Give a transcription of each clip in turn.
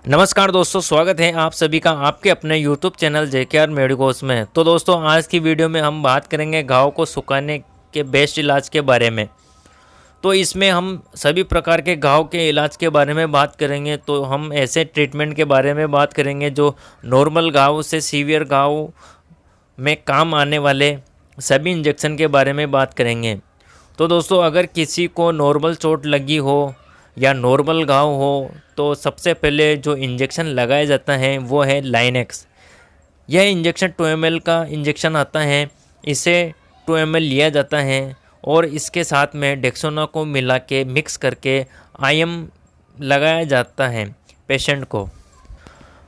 नमस्कार दोस्तों, स्वागत है आप सभी का आपके अपने YouTube चैनल जेकेआर मेडिकोस में। तो दोस्तों, आज की वीडियो में हम बात करेंगे घाव को सुखाने के बेस्ट इलाज के बारे में। तो इसमें हम सभी प्रकार के घाव के इलाज के बारे में बात करेंगे। तो हम ऐसे ट्रीटमेंट के बारे में बात करेंगे जो नॉर्मल घाव से सीवियर घाव में काम आने वाले सभी इंजेक्शन के बारे में बात करेंगे। तो दोस्तों, अगर किसी को नॉर्मल चोट लगी हो या नॉर्मल घाव हो तो सबसे पहले जो इंजेक्शन लगाया जाता है वो है लाइनेक्स। यह इंजेक्शन 2 ml का इंजेक्शन आता है। इसे 2 ml लिया जाता है और इसके साथ में डेक्सोना को मिला के मिक्स करके आईएम लगाया जाता है पेशेंट को।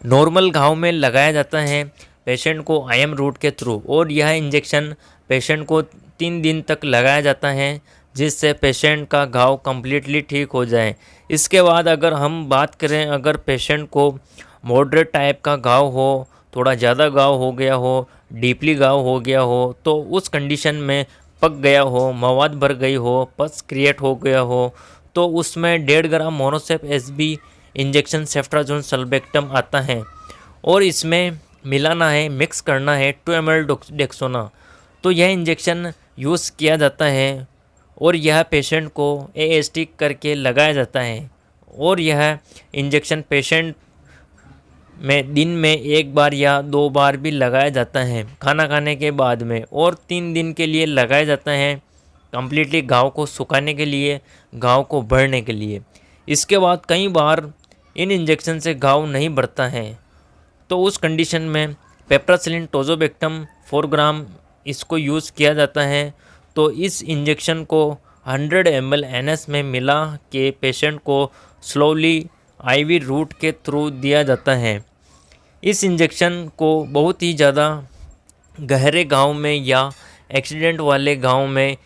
नॉर्मल घाव में लगाया जाता है पेशेंट को आईएम रूट के थ्रू, और यह इंजेक्शन पेशेंट को 3 दिन तक लगाया जाता है जिससे पेशेंट का घाव कम्प्लीटली ठीक हो जाए। इसके बाद अगर हम बात करें, अगर पेशेंट को मॉडरेट टाइप का घाव हो, थोड़ा ज़्यादा घाव हो गया हो, डीपली घाव हो गया हो, तो उस कंडीशन में पक गया हो, मवाद भर गई हो, पस क्रिएट हो गया हो, तो उसमें 1.5 ग्राम मोनोसेफ एसबी इंजेक्शन सेफ्ट्राजोन सल्बेक्टम आता है और इसमें मिलाना है, मिक्स करना है 2 ml डेक्सोना। तो यह इंजेक्शन यूज़ किया जाता है और यह पेशेंट को एएसटी करके लगाया जाता है। और यह इंजेक्शन पेशेंट में दिन में 1 बार या 2 बार भी लगाया जाता है खाना खाने के बाद में, और 3 दिन के लिए लगाया जाता है कम्प्लीटली घाव को सुखाने के लिए, घाव को भरने के लिए। इसके बाद कई बार इन इंजेक्शन से घाव नहीं भरता है, तो उस कंडीशन में पेप्रासिलिन टोजोबेक्टम 4 ग्राम इसको यूज़ किया जाता है। तो इस इंजेक्शन को 100 ml एनएस में मिला के पेशेंट को स्लोली आईवी रूट के थ्रू दिया जाता है। इस इंजेक्शन को बहुत ही ज़्यादा गहरे घाव में या एक्सीडेंट वाले घाव में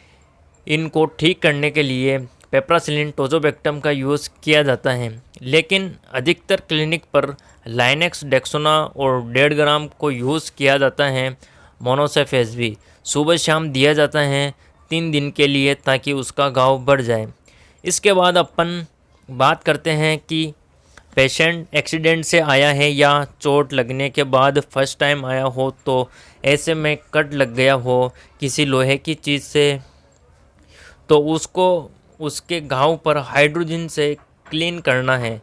इनको ठीक करने के लिए पेप्रासिलिन टोजोबेक्टम का यूज़ किया जाता है, लेकिन अधिकतर क्लिनिक पर लाइनेक्स डेक्सोना और 1.5 ग्राम को यूज़ किया जाता है। मोनोसेफ एसबी सुबह शाम दिया जाता है 3 दिन के लिए ताकि उसका घाव बढ़ जाए। इसके बाद अपन बात करते हैं कि पेशेंट एक्सीडेंट से आया है या चोट लगने के बाद फर्स्ट टाइम आया हो, तो ऐसे में कट लग गया हो किसी लोहे की चीज़ से, तो उसको उसके घाव पर हाइड्रोजन से क्लीन करना है।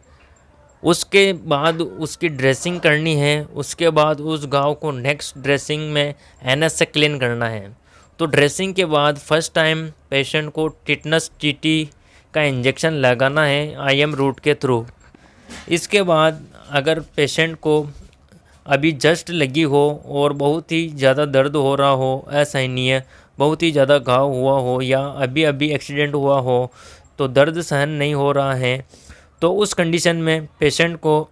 उसके बाद उसकी ड्रेसिंग करनी है। उसके बाद उस घाव को नेक्स्ट ड्रेसिंग में एनएस से क्लीन करना है। तो ड्रेसिंग के बाद फर्स्ट टाइम पेशेंट को टिटनस टीटी का इंजेक्शन लगाना है आईएम रूट के थ्रू। इसके बाद अगर पेशेंट को अभी जस्ट लगी हो और बहुत ही ज़्यादा दर्द हो रहा हो, ऐसा ही नहीं है, बहुत ही ज़्यादा घाव हुआ हो या अभी अभी एक्सीडेंट हुआ हो तो दर्द सहन नहीं हो रहा है, तो उस कंडीशन में पेशेंट को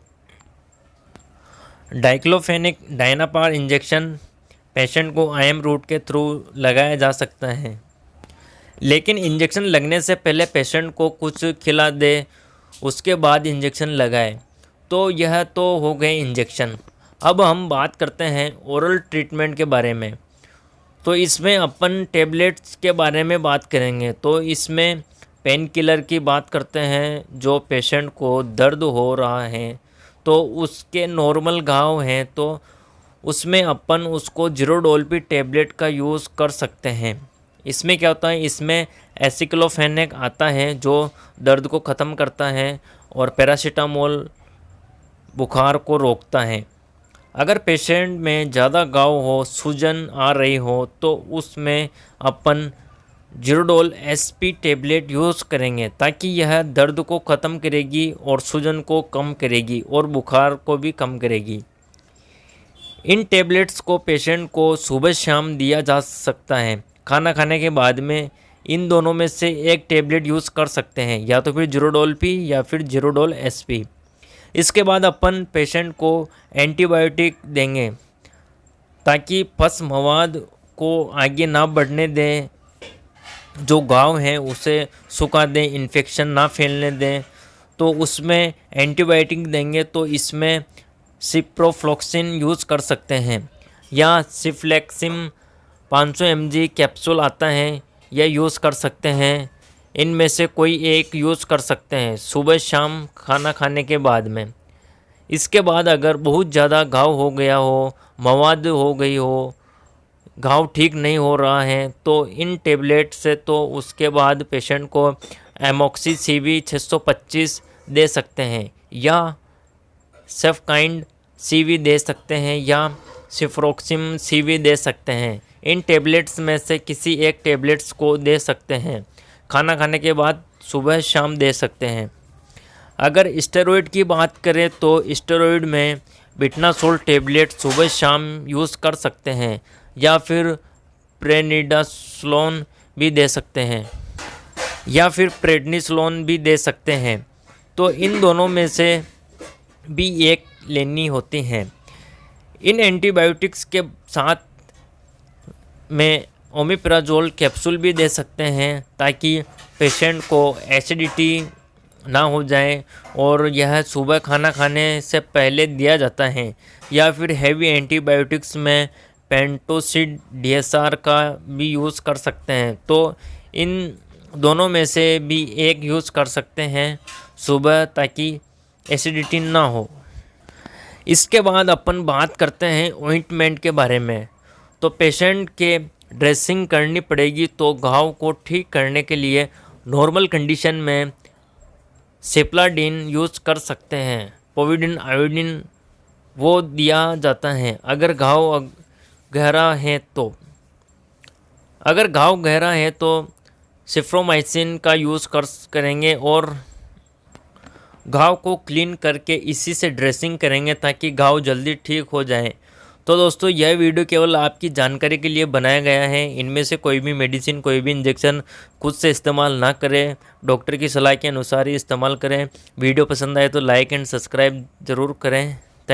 डाइक्लोफेनिक डायनापार इंजेक्शन पेशेंट को आईएम रूट के थ्रू लगाया जा सकता है। लेकिन इंजेक्शन लगने से पहले पेशेंट को कुछ खिला दे, उसके बाद इंजेक्शन लगाए। तो यह तो हो गए इंजेक्शन। अब हम बात करते हैं ओरल ट्रीटमेंट के बारे में। तो इसमें अपन टेबलेट्स के बारे में बात करेंगे। तो इसमें पेन किलर की बात करते हैं। जो पेशेंट को दर्द हो रहा है तो उसके नॉर्मल घाव हैं तो उसमें अपन उसको जीरोडोल्पी टेबलेट का यूज़ कर सकते हैं। इसमें क्या होता है, इसमें एसिक्लोफेनेक आता है जो दर्द को ख़त्म करता है और पैरासीटामोल बुखार को रोकता है। अगर पेशेंट में ज़्यादा घाव हो, सूजन आ रही हो, तो उसमें अपन जीरोडोल एसपी टेबलेट यूज़ करेंगे ताकि यह दर्द को ख़त्म करेगी और सूजन को कम करेगी और बुखार को भी कम करेगी। इन टेबलेट्स को पेशेंट को सुबह शाम दिया जा सकता है। खाना खाने के बाद में इन दोनों में से एक टेबलेट यूज़ कर सकते हैं, या तो फिर जीरोडोल पी या फिर जीरोडोल एसपी। इसके बाद अपन पेशेंट को एंटीबायोटिक देंगे ताकि पस मवाद को आगे ना बढ़ने दें, जो घाव है उसे सुखा दें, इन्फेक्शन ना फैलने दें। तो उसमें एंटीबायोटिक देंगे। तो इसमें सिप्रोफ्लॉक्सिन यूज़ कर सकते हैं या सिफ्लेक्सिम 500 mg कैप्सूल आता है, यह यूज़ कर सकते हैं। इनमें से कोई एक यूज़ कर सकते हैं सुबह शाम खाना खाने के बाद में। इसके बाद अगर बहुत ज़्यादा घाव हो गया हो, मवाद हो गई हो, घाव ठीक नहीं हो रहा है, तो इन टेबलेट से तो उसके बाद पेशेंट को एमॉक्सी-CV 625 दे सकते हैं या सेफकाइंड-CV दे सकते हैं या सिफ्रोक्सिम-CV दे सकते हैं। इन टेबलेट्स में से किसी एक टेबलेट्स को दे सकते हैं। खाना खाने के बाद सुबह शाम दे सकते हैं। अगर स्टेरॉइड की बात करें तो स्टेरॉइड में बिटनासोल टेबलेट सुबह शाम यूज़ कर सकते हैं या फिर प्रेनिडासोलोन भी दे सकते हैं या फिर प्रेडनिसोलोन भी दे सकते हैं। तो इन दोनों में से भी एक लेनी होती हैं। इन एंटीबायोटिक्स के साथ में ओमेप्राजोल कैप्सूल भी दे सकते हैं ताकि पेशेंट को एसिडिटी ना हो जाए, और यह सुबह खाना खाने से पहले दिया जाता है। या फिर हैवी एंटीबायोटिक्स में पेंटोसिड DSR का भी यूज़ कर सकते हैं। तो इन दोनों में से भी एक यूज़ कर सकते हैं सुबह ताकि एसिडिटी ना हो। इसके बाद अपन बात करते हैं ऑइंटमेंट के बारे में। तो पेशेंट के ड्रेसिंग करनी पड़ेगी। तो घाव को ठीक करने के लिए नॉर्मल कंडीशन में सेप्लाडिन यूज़ कर सकते हैं। पोविडिन आयोडीन वो दिया जाता है अगर घाव गहरा है तो। अगर घाव गहरा है तो सिफ्रोमाइसिन का यूज़ करेंगे और घाव को क्लीन करके इसी से ड्रेसिंग करेंगे ताकि घाव जल्दी ठीक हो जाए। तो दोस्तों यह वीडियो केवल आपकी जानकारी के लिए बनाया गया है। इनमें से कोई भी मेडिसिन, कोई भी इंजेक्शन खुद से इस्तेमाल ना करें, डॉक्टर की सलाह के अनुसार ही इस्तेमाल करें। वीडियो पसंद आए तो लाइक एंड सब्सक्राइब ज़रूर करें।